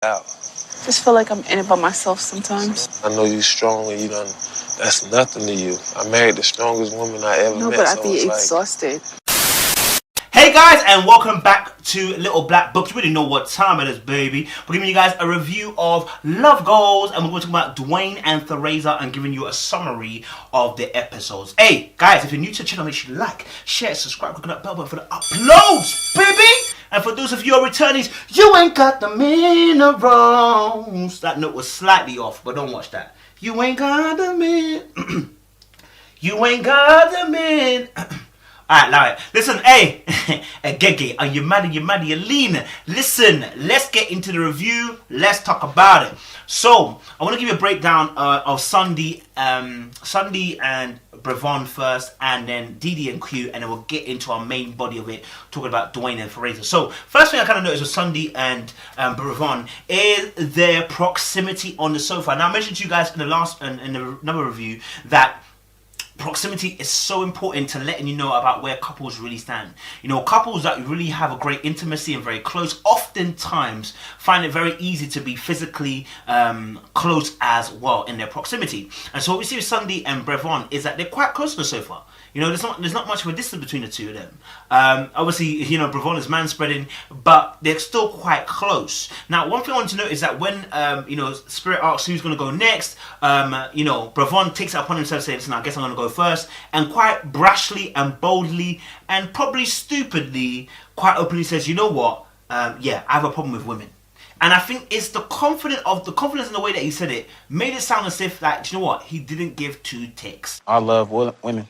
out. Just feel like I'm in it by myself sometimes. I know you strong and you done. That's nothing to you. I married the strongest woman I ever No, met. but so I'd be it's exhausted. Hey guys, and welcome back to Little Black Books. You already know what time it is, baby. We're giving you guys a review of Love Goals, and we're going to talk about Dwayne and Theresa and giving you a summary of the episodes. Hey guys, if you're new to the channel, make sure you like, share, subscribe, click on that bell button for the uploads, baby. And for those of you who are returnees, you ain't got the minerals. That note was slightly off, but don't watch that. You ain't got the min. You ain't got the min. Alright, now, listen, hey, Gege, are you mad, you're lean? Listen, let's get into the review, let's talk about it. So, I want to give you a breakdown of Sunday and Brevon first, and then Didi and Q, and then we'll get into our main body of it, talking about Dwayne and Theresa. So, first thing I kind of noticed with Sunday and Brevon is their proximity on the sofa. Now, I mentioned to you guys in the last, in another review, that proximity is so important to letting you know about where couples really stand. You know, couples that really have a great intimacy and very close oftentimes find it very easy to be physically close as well in their proximity. And so what we see with Sunday and Brevon is that they're quite close to the sofa. You know, there's not much of a distance between the two of them. Obviously, you know, Brevon is man-spreading, but they're still quite close. Now, one thing I want to note is that when, you know, Spirit asks who's going to go next, you know, Brevon takes it upon himself to say, listen, I guess I'm going to go first, and quite brashly and boldly and probably stupidly, quite openly says, you know what, yeah, I have a problem with women. And I think it's the confidence in the way that he said it made it sound as if that, you know what, he didn't give two ticks. I love women.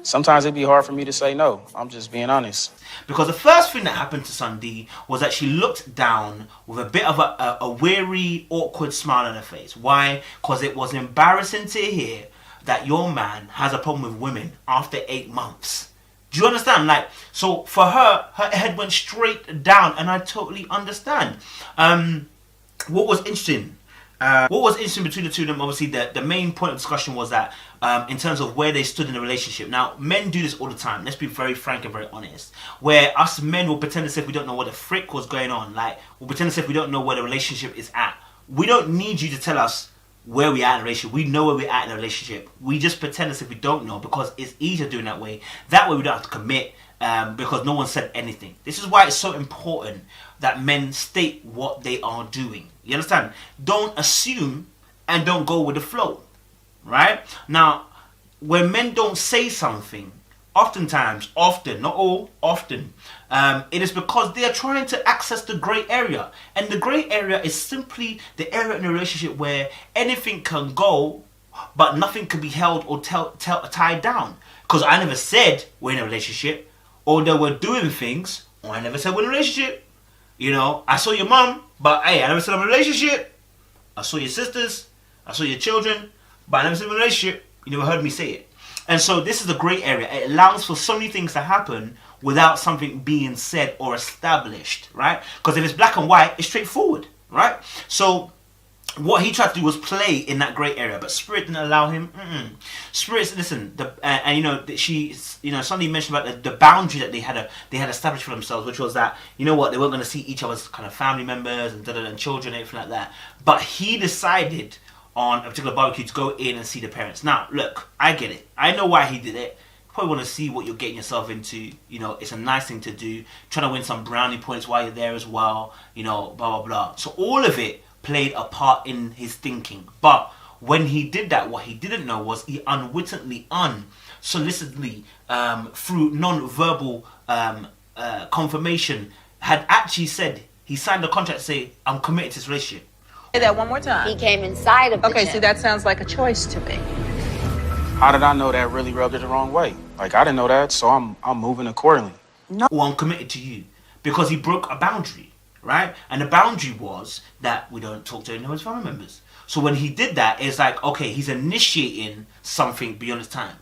Sometimes it'd be hard for me to say no. I'm just being honest. Because the first thing that happened to Sunday was that she looked down with a bit of a weary, awkward smile on her face. Why? Because it was embarrassing to hear that your man has a problem with women after 8 months. Do you understand? Like, so for her head went straight down, and I totally understand. What was interesting between the two of them, obviously the main point of discussion was that in terms of where they stood in the relationship. Now, men do this all the time. Let's be very frank and very honest. Where us men will pretend as if we don't know what the frick was going on. Like, we'll pretend as if we don't know where the relationship is at. We don't need you to tell us where we are in a relationship. We know where we're at in a relationship. We just pretend as if we don't know because it's easier doing that way. That way we don't have to commit because no one said anything. This is why it's so important that men state what they are doing. You understand? Don't assume and don't go with the flow. Right? Now, when men don't say something, oftentimes, often, not all, often, it is because they are trying to access the grey area. And the grey area is simply the area in a relationship where anything can go, but nothing can be held or tied down. Because I never said we're in a relationship, or that we're doing things, or I never said we're in a relationship. You know, I saw your mum, but hey, I never said I'm in a relationship. I saw your sisters, I saw your children, but I never said I'm in a relationship. You never heard me say it. And so this is the grey area. It allows for so many things to happen without something being said or established, right? Because if it's black and white, it's straightforward, right? So what he tried to do was play in that grey area, but Spirit didn't allow him. Spirit, listen, and you know, Sunday mentioned about the boundary that they had established for themselves, which was that, you know what, they weren't going to see each other's kind of family members and children and everything like that. But he decided on a particular barbecue to go in and see the parents. Now, look, I get it. I know why he did it. You probably want to see what you're getting yourself into. You know, it's a nice thing to do. Trying to win some brownie points while you're there as well. You know, blah, blah, blah. So all of it played a part in his thinking. But when he did that, what he didn't know was he unwittingly, unsolicitedly, through non-verbal confirmation, had actually said, he signed a contract to say, I'm committed to this relationship. Say that one more time. He came inside of the Okay, gym. see, that sounds like a choice to me. How did I know that really rubbed her the wrong way? Like, I didn't know that, so I'm moving accordingly. Or I'm committed to you. Because he broke a boundary, right? And the boundary was that we don't talk to any of his family members. So when he did that, it's like, okay, he's initiating something beyond his time.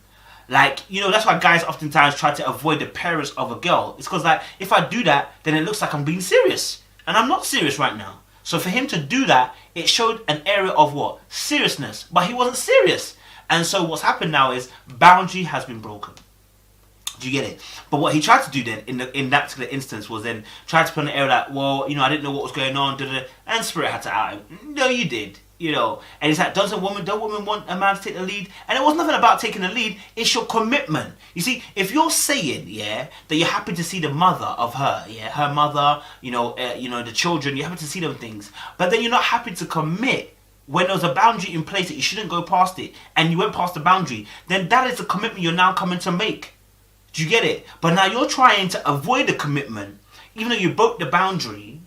Like, you know, that's why guys oftentimes try to avoid the parents of a girl. It's because, like, if I do that, then it looks like I'm being serious. And I'm not serious right now. So for him to do that, it showed an area of what? Seriousness. But he wasn't serious. And so what's happened now is boundary has been broken. Do you get it? But what he tried to do then, in that particular instance, was then try to put an air like, well, I didn't know what was going on, and Spirit had to out him. No, you did. And it's like, don't women want a man to take the lead? And it was nothing about taking the lead, it's your commitment. You see, if you're saying, that you're happy to see the mother of her, her mother, the children, you're happy to see them things, but then you're not happy to commit when there's a boundary in place that you shouldn't go past it, and you went past the boundary, then that is the commitment you're now coming to make. Do you get it? But now you're trying to avoid the commitment, even though you broke the boundary,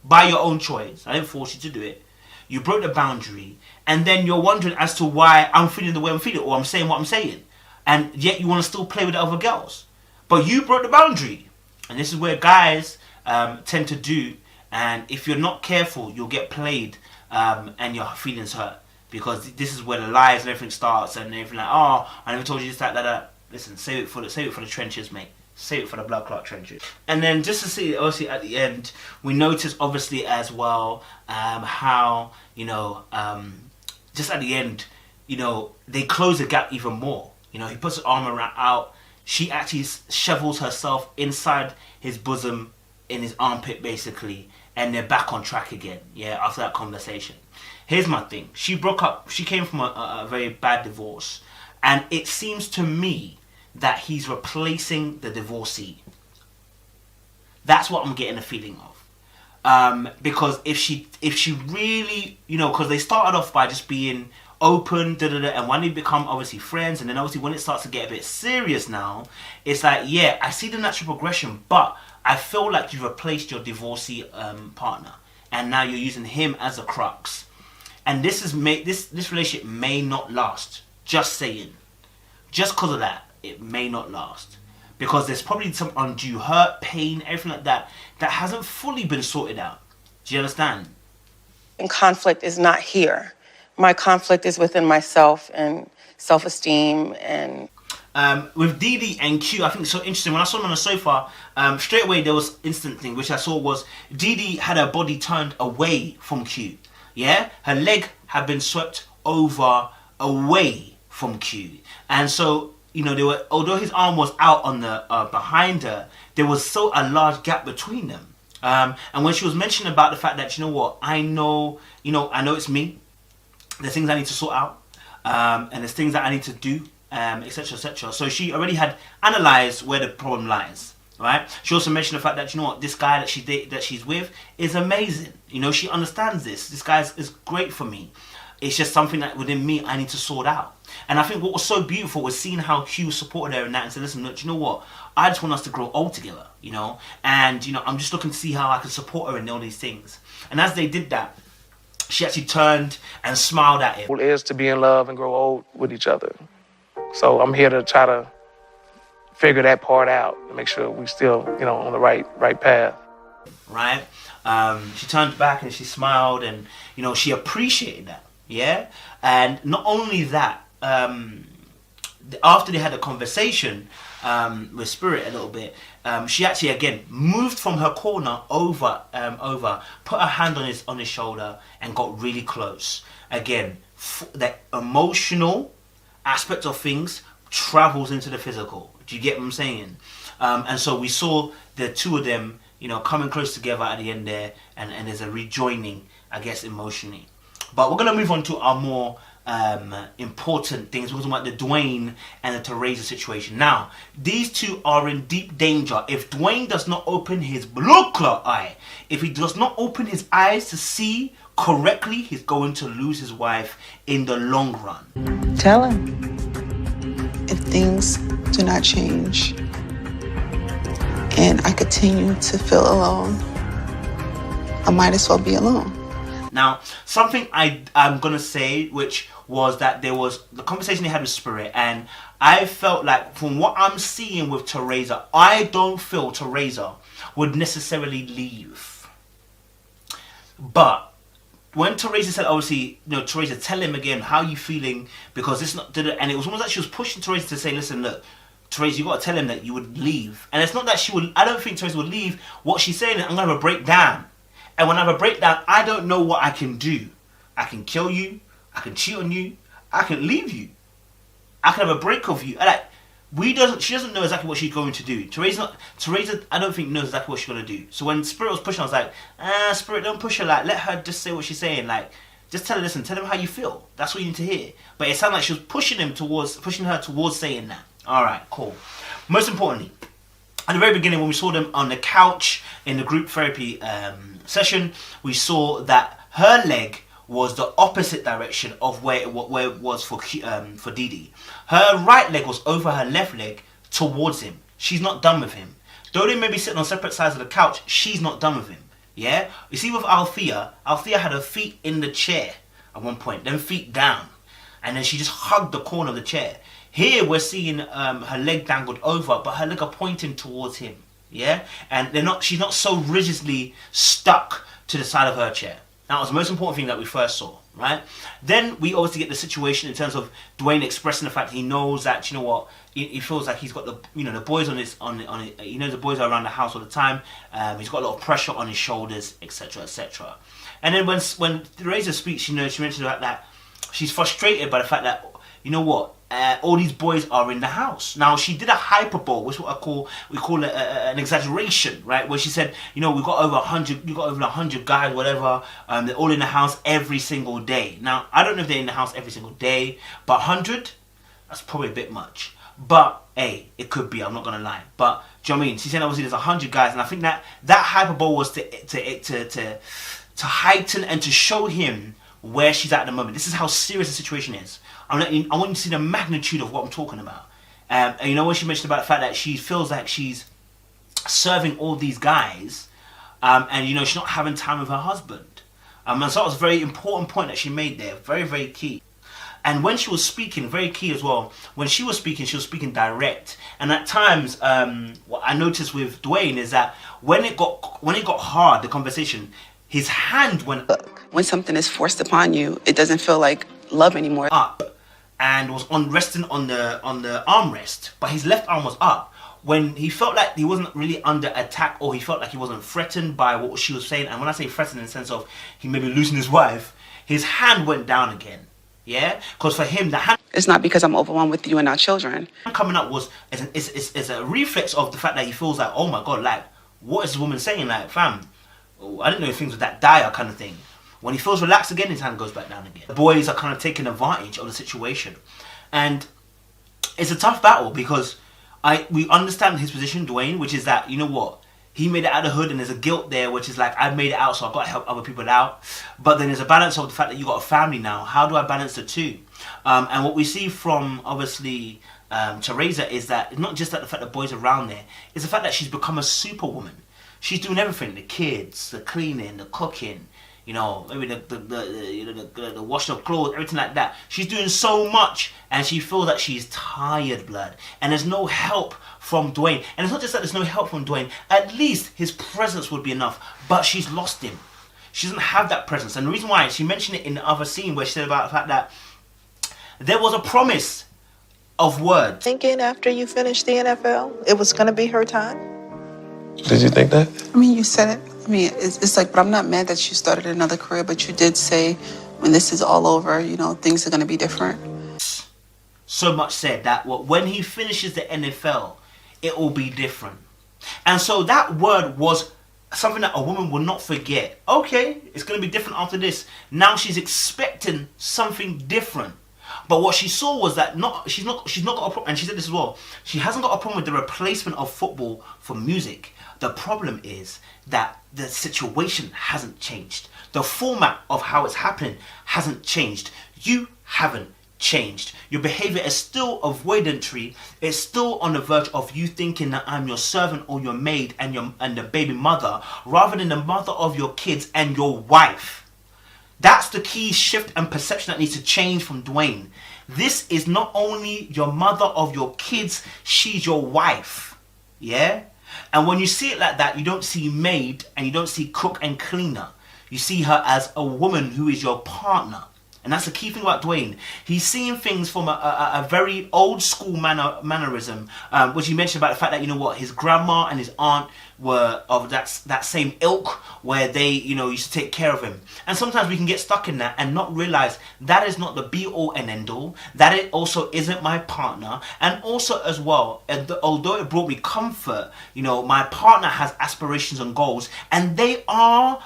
by your own choice. I didn't force you to do it. You broke the boundary, and then you're wondering as to why I'm feeling the way I'm feeling, or I'm saying what I'm saying. And yet you want to still play with the other girls. But you broke the boundary. And this is where guys tend to do. And if you're not careful, you'll get played and your feelings hurt. Because this is where the lies and everything starts, and everything like, oh, I never told you this, that. Listen, save it for the trenches, mate. Save it for the blood clot trenches. And then just to see, obviously at the end, we notice obviously as well how, just at the end, they close the gap even more. He puts his arm around out. She actually shovels herself inside his bosom, in his armpit basically, and they're back on track again, after that conversation. Here's my thing. She broke up. She came from a very bad divorce. And it seems to me that he's replacing the divorcee. That's what I'm getting a feeling of. Because if she really, because they started off by just being open, and when they become obviously friends, and then obviously when it starts to get a bit serious now, it's like, I see the natural progression, but I feel like you've replaced your divorcee partner, and now you're using him as a crux. And this relationship may not last. Just saying. Just because of that, it may not last. Because there's probably some undue hurt, pain, everything like that hasn't fully been sorted out. Do you understand? And conflict is not here. My conflict is within myself and self-esteem and... with Dee and Q, I think it's so interesting. When I saw them on the sofa, straight away there was instant thing, which I saw was Dee had her body turned away from Q. Her leg had been swept over away from Q. And so, although his arm was out on the behind her, there was so a large gap between them. And when she was mentioning about the fact that, I know it's me. There's things I need to sort out. And there's things that I need to do, etc., etc. So she already had analysed where the problem lies. Right? She also mentioned the fact that, this guy that she's with is amazing. She understands this. This guy is great for me. It's just something that within me I need to sort out. And I think what was so beautiful was seeing how Hugh supported her in that and said, listen, look, do you know what? I just want us to grow old together, And, I'm just looking to see how I can support her in all these things. And as they did that, she actually turned and smiled at him. It is to be in love and grow old with each other. So I'm here to try to figure that part out and make sure we still, on the right path. Right? She turned back and she smiled and, she appreciated that. And not only that, after they had a conversation with Spirit a little bit, she actually again moved from her corner over, put her hand on his shoulder and got really close. Again, that emotional aspect of things travels into the physical. Do you get what I'm saying? And so we saw the two of them, coming close together at the end there, and there's a rejoining, I guess, emotionally. But we're going to move on to our more important things. We're talking about the Dwayne and the Theresa situation. Now, these two are in deep danger. If Dwayne does not open his blood clot eye, if he does not open his eyes to see correctly, he's going to lose his wife in the long run. Tell him. If things do not change and I continue to feel alone, I might as well be alone. Now, something I'm going to say, which was that there was the conversation they had with Spirit, and I felt like from what I'm seeing with Theresa, I don't feel Theresa would necessarily leave. But when Theresa said, obviously, Theresa, tell him again, how you feeling, because this not, and it was almost like she was pushing Theresa to say, listen, look, Theresa, you got to tell him that you would leave. And it's not that she would, I don't think Theresa would leave. What she's saying is, I'm going to have a breakdown. And when I have a breakdown, I don't know what I can do. I can kill you. I can cheat on you. I can leave you. I can have a break of you. She doesn't know exactly what she's going to do. Theresa, I don't think knows exactly what she's going to do. So when Spirit was pushing, I was like, Spirit, don't push her. Like, let her just say what she's saying. Like, just tell her, listen, tell him how you feel. That's what you need to hear. But it sounded like she was pushing her towards saying that. All right, cool. Most importantly, at the very beginning, when we saw them on the couch in the group therapy session, we saw that her leg was the opposite direction of where it was for Dee Dee. Her right leg was over her left leg towards him. She's not done with him. Though they may be sitting on separate sides of the couch, she's not done with him. Yeah? You see with Althea had her feet in the chair at one point, then feet down. And then she just hugged the corner of the chair. Here we're seeing her leg dangled over, but her leg are pointing towards him. Yeah? And she's not so rigidly stuck to the side of her chair. That was the most important thing that we first saw, right? Then we obviously get the situation in terms of Dwayne expressing the fact he knows that, you know what, he feels like he's got the boys he knows the boys are around the house all the time. He's got a lot of pressure on his shoulders, etc., etc. And then when Theresa speaks, she mentioned about that she's frustrated by the fact that, you know what, all these boys are in the house. Now, she did a hyperbole, which is what we call it an exaggeration, right? Where she said, you know, you got over 100 guys, whatever, they're all in the house every single day. Now, I don't know if they're in the house every single day, but 100, that's probably a bit much. But, hey, it could be, I'm not going to lie. But, do you know what I mean? She said, obviously, there's 100 guys, and I think that hyperbole was to heighten and to show him where she's at the moment. This is how serious the situation is. I want you to see the magnitude of what I'm talking about. And you know when she mentioned about the fact that she feels like she's serving all these guys, and you know she's not having time with her husband. And so that was a very important point that she made there. Very, very key. And when she was speaking, very key as well. When she was speaking direct. And at times, what I noticed with Dwayne is that when it got hard, the conversation, his hand went Look, when something is forced upon you, it doesn't feel like love anymore. Up and was resting on the armrest, but his left arm was up. When he felt like he wasn't really under attack, or he felt like he wasn't threatened by what she was saying, and when I say threatened in the sense of he may be losing his wife, his hand went down again. Yeah, because for him the hand. It's not because I'm overwhelmed with you and our children. Coming up is a reflex of the fact that he feels like, oh my god, like what is this woman saying? Like, fam, I didn't know things were that dire kind of thing. When he feels relaxed again, his hand goes back down again. The boys are kind of taking advantage of the situation. And it's a tough battle because we understand his position, Dwayne, which is that, you know what, he made it out of the hood and there's a guilt there, which is like, I've made it out, so I've got to help other people out. But then there's a balance of the fact that you got a family now. How do I balance the two? And what we see from, obviously, Theresa is that it's not just that the fact that boys are around there, it's the fact that she's become a superwoman. She's doing everything, the kids, the cleaning, the cooking, you know, maybe the washing of clothes, everything like that. She's doing so much, and she feels that she's tired, blood. And there's no help from Dwayne. And it's not just that there's no help from Dwayne. At least his presence would be enough. But she's lost him. She doesn't have that presence. And the reason why, she mentioned it in the other scene where she said about the fact that there was a promise of words. Thinking after you finished the NFL, it was going to be her time? Did you think that? I mean, you said it. I mean, it's like, but I'm not mad that you started another career, but you did say when this is all over, you know, things are going to be different. So much said that when he finishes the NFL, it will be different. And so that word was something that a woman will not forget. Okay, it's going to be different after this. Now she's expecting something different. But what she saw was that she's not got a problem, and she said this as well. She hasn't got a problem with the replacement of football for music. The problem is that the situation hasn't changed. The format of how it's happening hasn't changed. You haven't changed. Your behavior is still avoidantry. It's still on the verge of you thinking that I'm your servant or your maid and the baby mother, rather than the mother of your kids and your wife. That's the key shift and perception that needs to change from Dwayne. This is not only your mother of your kids, she's your wife. Yeah? And when you see it like that, you don't see maid and you don't see cook and cleaner. You see her as a woman who is your partner. And that's the key thing about Dwayne. He's seeing things from a very old school mannerism, which he mentioned about the fact that, you know what, his grandma and his aunt were of that same ilk where they, you know, used to take care of him. And sometimes we can get stuck in that and not realize that is not the be-all and end-all. That it also isn't my partner. And also as well, although it brought me comfort, you know, my partner has aspirations and goals, and they are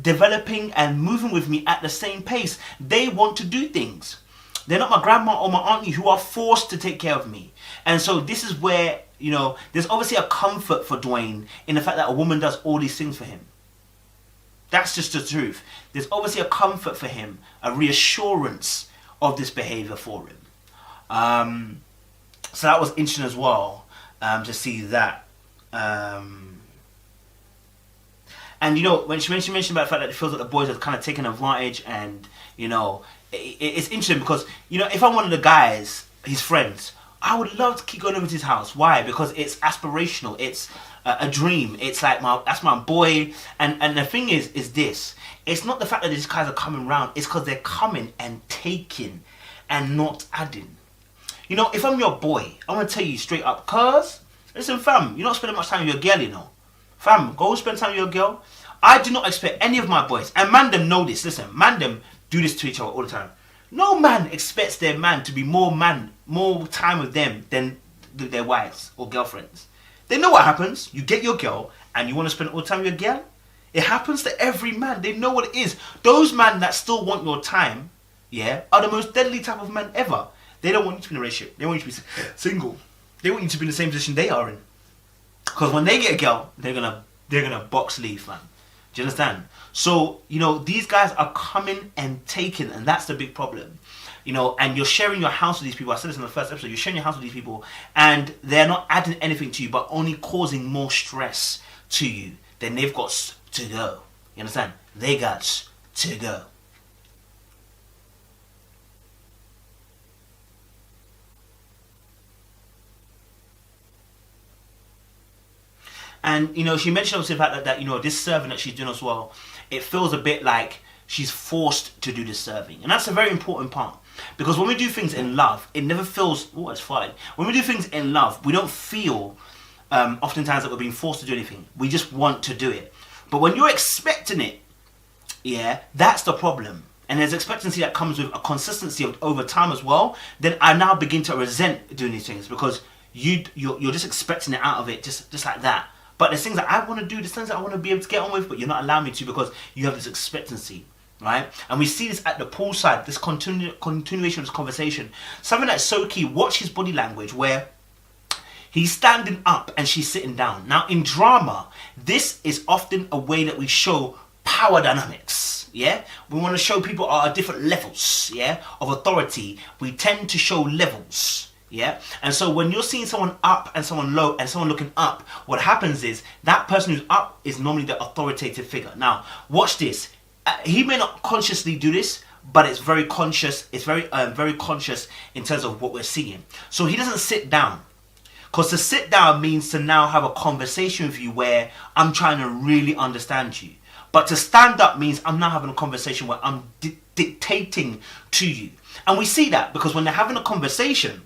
developing and moving with me at the same pace. They want to do things. They're not my grandma or my auntie who are forced to take care of me. And so this is where, you know, there's obviously a comfort for Dwayne in the fact that a woman does all these things for him. That's just the truth. There's obviously a comfort for him, a reassurance of this behavior for him. So that was interesting as well, to see that. And, you know, when she mentioned about the fact that it feels like the boys have kind of taken advantage, and, you know, it's interesting because, you know, if I'm one of the guys, his friends, I would love to keep going over to his house. Why? Because it's aspirational. It's a dream. It's like, that's my boy. And the thing is this. It's not the fact that these guys are coming round. It's because they're coming and taking and not adding. You know, if I'm your boy, I'm going to tell you straight up, cuz, listen, fam, you're not spending much time with your girl, you know. Fam, go spend time with your girl. I do not expect any of my boys, and man them know this, listen, man them do this to each other all the time. No man expects their man to be more time with them than their wives or girlfriends. They know what happens. You get your girl and you want to spend all the time with your girl. It happens to every man. They know what it is. Those men that still want your time, yeah, are the most deadly type of men ever. They don't want you to be in a relationship. They want you to be single. They want you to be in the same position they are in. Because when they get a girl, they're gonna box leave, man. Do you understand? So, you know, these guys are coming and taking, and that's the big problem. You know, and you're sharing your house with these people. I said this in the first episode. You're sharing your house with these people, and they're not adding anything to you, but only causing more stress to you. Then they've got to go. You understand? They got to go. And, you know, she mentioned obviously the fact that, you know, this serving that she's doing as well, it feels a bit like she's forced to do this serving. And that's a very important part. Because when we do things in love, it never feels, oh, it's fine. When we do things in love, we don't feel oftentimes that we're being forced to do anything. We just want to do it. But when you're expecting it, yeah, that's the problem. And there's expectancy that comes with a consistency of over time as well. Then I now begin to resent doing these things because you're just expecting it out of it, just like that. But there's things that I want to do, there's things that I want to be able to get on with, but you're not allowing me to because you have this expectancy, right? And we see this at the poolside, this continuation of this conversation. Something that's so key, watch his body language where he's standing up and she's sitting down. Now in drama, this is often a way that we show power dynamics, yeah? We want to show people are at different levels, yeah, of authority. We tend to show levels. Yeah, and so when you're seeing someone up and someone low and someone looking up, what happens is that person who's up is normally the authoritative figure. Now, watch this. He may not consciously do this, but it's very conscious. It's very conscious in terms of what we're seeing. So he doesn't sit down, because to sit down means to now have a conversation with you where I'm trying to really understand you. But to stand up means I'm now having a conversation where I'm dictating to you. And we see that because when they're having a conversation,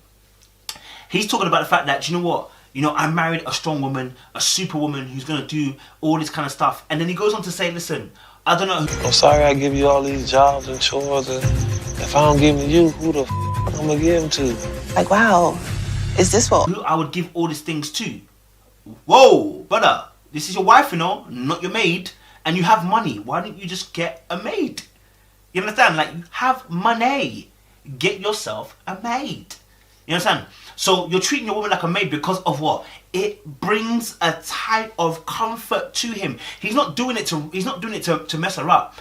he's talking about the fact that, you know what? You know, I married a strong woman, a superwoman who's going to do all this kind of stuff. And then he goes on to say, listen, I don't know. I'm sorry I give you all these jobs and chores. And if I don't give them to you, who the I'm going to give them to? Like, wow, is this what? Who I would give all these things to? Whoa, brother, this is your wife, you know, not your maid. And you have money. Why don't you just get a maid? You understand? Like, you have money. Get yourself a maid. You understand? So you're treating your woman like a maid because of what? It brings a type of comfort to him. He's not doing it to mess her up.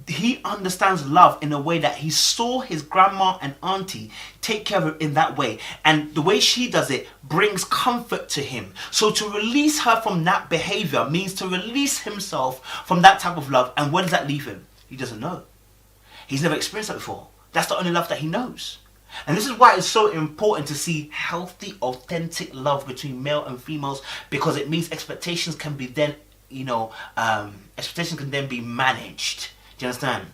He understands love in a way that he saw his grandma and auntie take care of her in that way. And the way she does it brings comfort to him. So to release her from that behavior means to release himself from that type of love. And where does that leave him? He doesn't know. He's never experienced that before. That's the only love that he knows. And this is why it's so important to see healthy, authentic love between male and females, because it means expectations can be then, expectations can then be managed. Do you understand?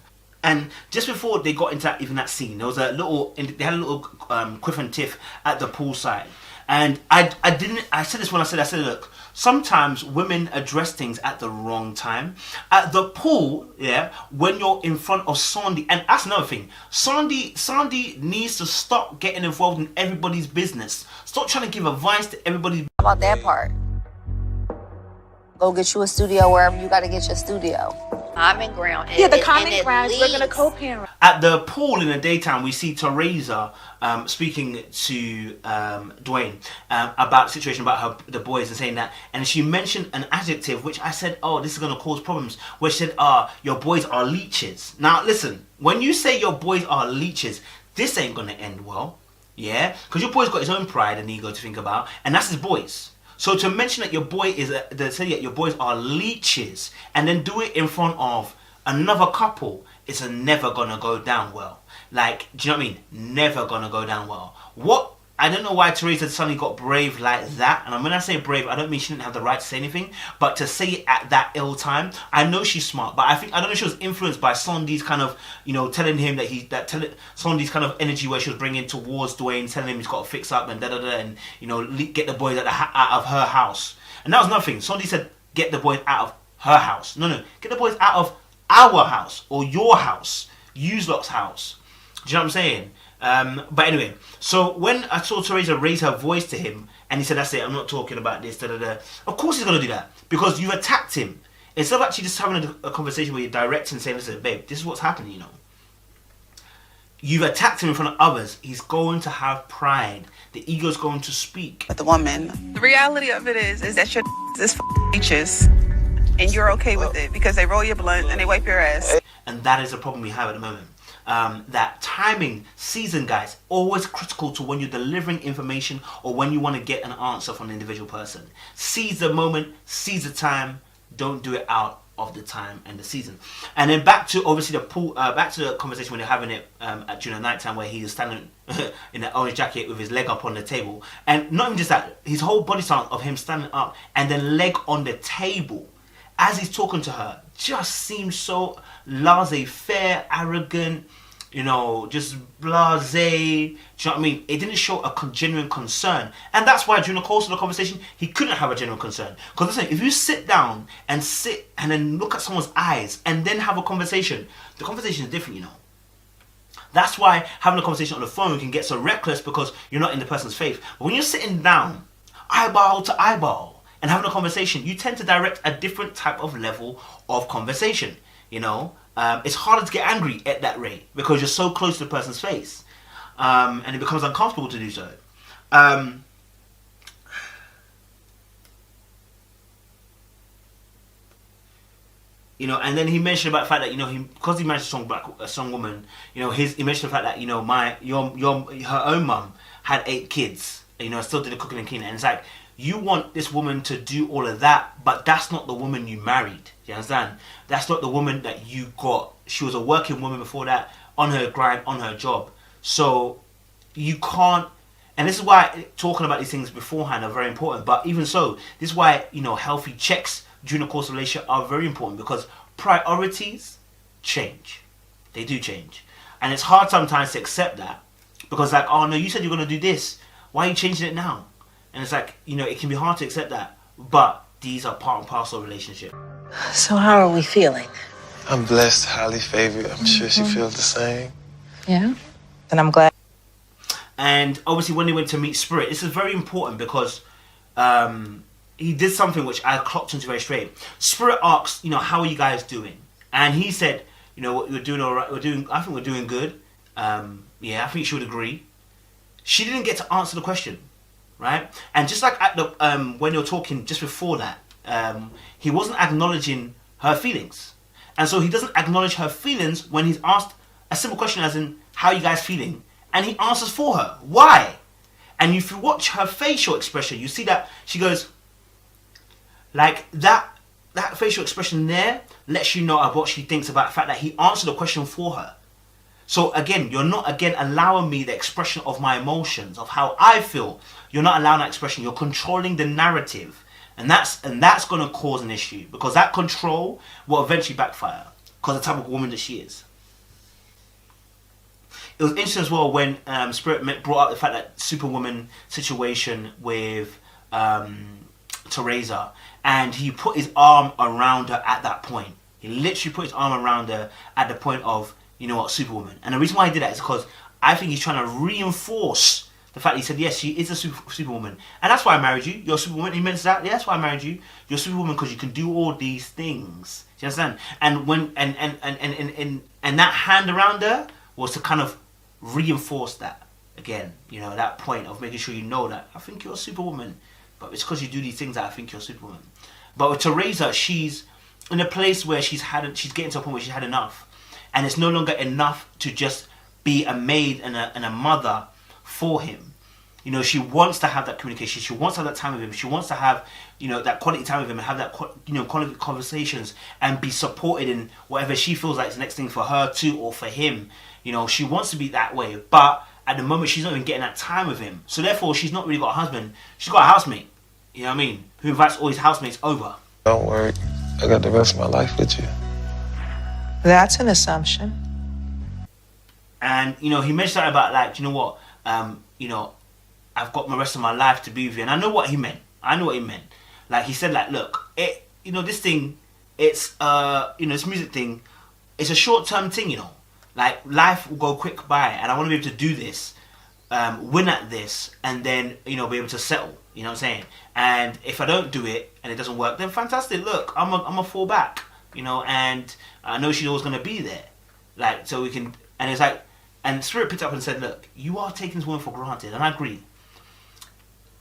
And just before they got into even that scene, there was a little, they had a little quiff and tiff at the poolside. And I said this when I said, look, sometimes women address things at the wrong time. At the pool, yeah, when you're in front of Sandy, and that's another thing, Sandy needs to stop getting involved in everybody's business. Stop trying to give advice to everybody. How about that part? Go get you a studio wherever you got to get your studio. Common ground. Yeah, the common ground. We're going to co-parent. At the pool in the daytime, we see Theresa speaking to Dwayne about the situation about the boys and saying that. And she mentioned an adjective, which I said, oh, this is going to cause problems. Where she said, your boys are leeches. Now, listen, when you say your boys are leeches, this ain't going to end well. Yeah? Because your boy's got his own pride and ego to think about. And that's his boys. So to mention that your boy is, say that your boys are leeches, and then do it in front of another couple, it's never gonna go down well. Like, do you know what I mean? Never gonna go down well. What? I don't know why Theresa suddenly got brave like that. And when I say brave, I don't mean she didn't have the right to say anything, but to say it at that ill time. I know she's smart, but I don't know if she was influenced by Sandy's kind of, telling him Sandy's kind of energy where she was bringing towards Dwayne, telling him he's got to fix up and and get the boys out of her house. And that was nothing. Sandy said, get the boys out of her house. No, get the boys out of our house or your house, Uselot's house. Do you know what I'm saying? But anyway, so when I saw Theresa raise her voice to him and he said, that's it, I'm not talking about this, of course he's going to do that because you've attacked him. Instead of actually just having a conversation where you're direct and saying, listen, babe, this is what's happening, You've attacked him in front of others. He's going to have pride. The ego's going to speak. But the woman, the reality of it is that your is leeches and you're okay with it because they roll your blunt and they wipe your ass. And that is a problem we have at the moment. That timing, season, guys, always critical to when you're delivering information or when you want to get an answer from an individual person. Seize the moment, seize the time, don't do it out of the time and the season. And then back to obviously the pool, back to the conversation when they're having it during the night time where he is standing in an orange jacket with his leg up on the table. And not even just that, his whole body sound of him standing up and then leg on the table as he's talking to her just seems so laissez-faire, arrogant, just blasé. Do you know what I mean? It didn't show a genuine concern. And that's why during the course of the conversation, he couldn't have a genuine concern. Because listen, if you sit down and then look at someone's eyes and then have a conversation, the conversation is different, That's why having a conversation on the phone can get so reckless because you're not in the person's face. But when you're sitting down, eyeball to eyeball, and having a conversation, you tend to direct a different type of level of conversation, It's harder to get angry at that rate because you're so close to the person's face. And it becomes uncomfortable to do so. And then he mentioned about the fact that, because he managed a strong woman, he mentioned the fact that, her own mum had 8 kids, still did the cooking and cleaning. And it's like, you want this woman to do all of that, but that's not the woman you married. You understand? That's not the woman that you got. She was a working woman before that, on her grind, on her job. So you can't, and this is why talking about these things beforehand are very important. But even so, this is why, healthy checks during the course of a relationship are very important because priorities change. They do change. And it's hard sometimes to accept that because like, oh no, you said you're going to do this. Why are you changing it now? And it's like, it can be hard to accept that. But these are part and parcel of relationship. So how are we feeling? I'm blessed, highly favored. I'm sure she feels the same. Yeah? And I'm glad. And obviously when they went to meet Spirit, this is very important because he did something which I clocked into very straight. Spirit asked, how are you guys doing? And he said, we're doing all right. I think we're doing good. Yeah, I think she would agree. She didn't get to answer the question. Right? And just like at the when you're talking just before that, he wasn't acknowledging her feelings. And so he doesn't acknowledge her feelings when he's asked a simple question as in, how are you guys feeling? And he answers for her. Why? And if you watch her facial expression, you see that she goes, like that facial expression there lets you know of what she thinks about the fact that he answered the question for her. So again, you're not allowing me the expression of my emotions, of how I feel. You're not allowing that expression. You're controlling the narrative. And that's going to cause an issue because that control will eventually backfire because of the type of woman that she is. it was interesting as well when Spirit brought up the fact that Superwoman situation with Theresa, and he put his arm around her at that point. He literally put his arm around her at the point of, you know what, Superwoman. And the reason why he did that is because I think he's trying to reinforce the fact that he said, yes, she is a Superwoman. And that's why I married you. You're a Superwoman. He mentions that. Yeah, that's why I married you. You're a Superwoman because you can do all these things. Do you understand? And when and that hand around her was to kind of reinforce that again. You know, that point of making sure you know that I think you're a Superwoman. But it's because you do these things that I think you're a Superwoman. But with Theresa, she's in a place where she's getting to a point where she's had enough. And it's no longer enough to just be a maid and a mother for him. You know, she wants to have that communication. She wants to have that time with him. She wants to have, you know, that quality time with him and have that, you know, quality conversations and be supported in whatever she feels like is the next thing for her too or for him. You know, she wants to be that way. But at the moment, she's not even getting that time with him. So therefore, she's not really got a husband. She's got a housemate. You know what I mean? Who invites all his housemates over. Don't worry. I got the rest of my life with you. That's an assumption. And, you know, he mentioned something about, like, you know what, you know, I've got the rest of my life to be with you. And I know what he meant. Like, he said, like, look, you know, this thing, it's, you know, this music thing, it's a short-term thing, you know. Like, life will go quick by, and I want to be able to do this, win at this, and then, you know, be able to settle. You know what I'm saying? And if I don't do it, and it doesn't work, then fantastic. Look, I'm a fall back, you know, and I know she's always going to be there. Like, so we can, and it's like, and Spirit picked up and said, look, you are taking this woman for granted, and I agree.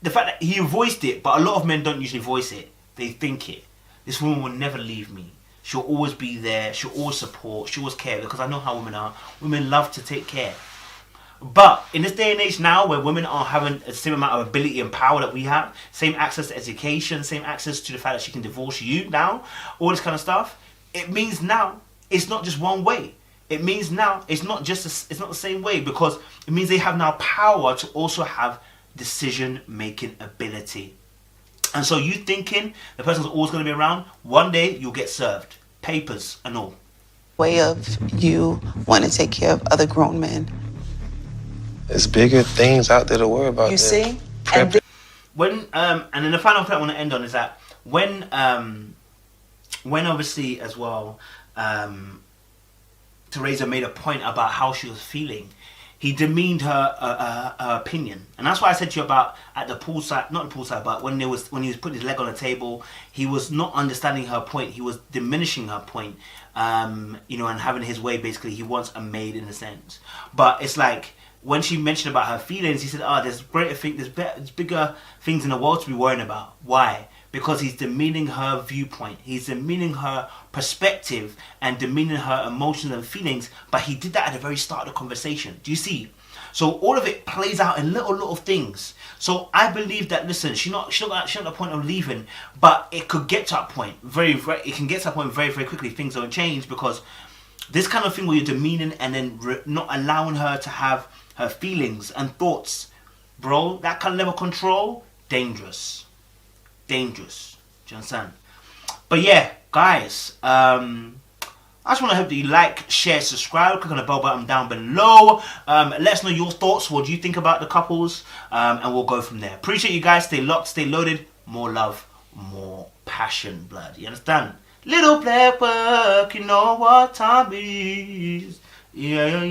The fact that he voiced it, but a lot of men don't usually voice it. They think it. This woman will never leave me. She'll always be there. She'll always support. She'll always care, because I know how women are. Women love to take care. But in this day and age now, where women are having the same amount of ability and power that we have, same access to education, same access to the fact that she can divorce you now, all this kind of stuff, it means now it's not just one way. It means now it's not just it's not the same way, because it means they have now power to also have decision-making ability. And so you thinking the person's always going to be around, one day you'll get served. Papers and all. Way of you want to take care of other grown men. There's bigger things out there to worry about. You see? When and then the final point I want to end on is that when obviously as well Theresa made a point about how she was feeling, he demeaned her opinion. And that's why I said to you about at the poolside, not the poolside, but when he was putting his leg on the table, he was not understanding her point. He was diminishing her point, you know, and having his way. Basically, he wants a maid in a sense. But it's like, when she mentioned about her feelings, he said, there's greater things, there's bigger things in the world to be worrying about. Why? Because he's demeaning her viewpoint. He's demeaning her perspective and demeaning her emotions and feelings. But he did that at the very start of the conversation. Do you see? So all of it plays out in little things. So I believe that, listen, she's not at the point of leaving, but it could get to that point it can get to that point very, very quickly. Things don't change, because this kind of thing where you're demeaning and then not allowing her to have her feelings and thoughts, bro, that kind of level of control, dangerous. Do you understand? But yeah, guys, I just want to hope that you like, share, subscribe, click on the bell button down below. Let us know your thoughts. What do you think about the couples? And we'll go from there. Appreciate you guys. Stay locked, stay loaded. More love, more passion, blood. You understand? Little black work, you know what time it is. Yeah.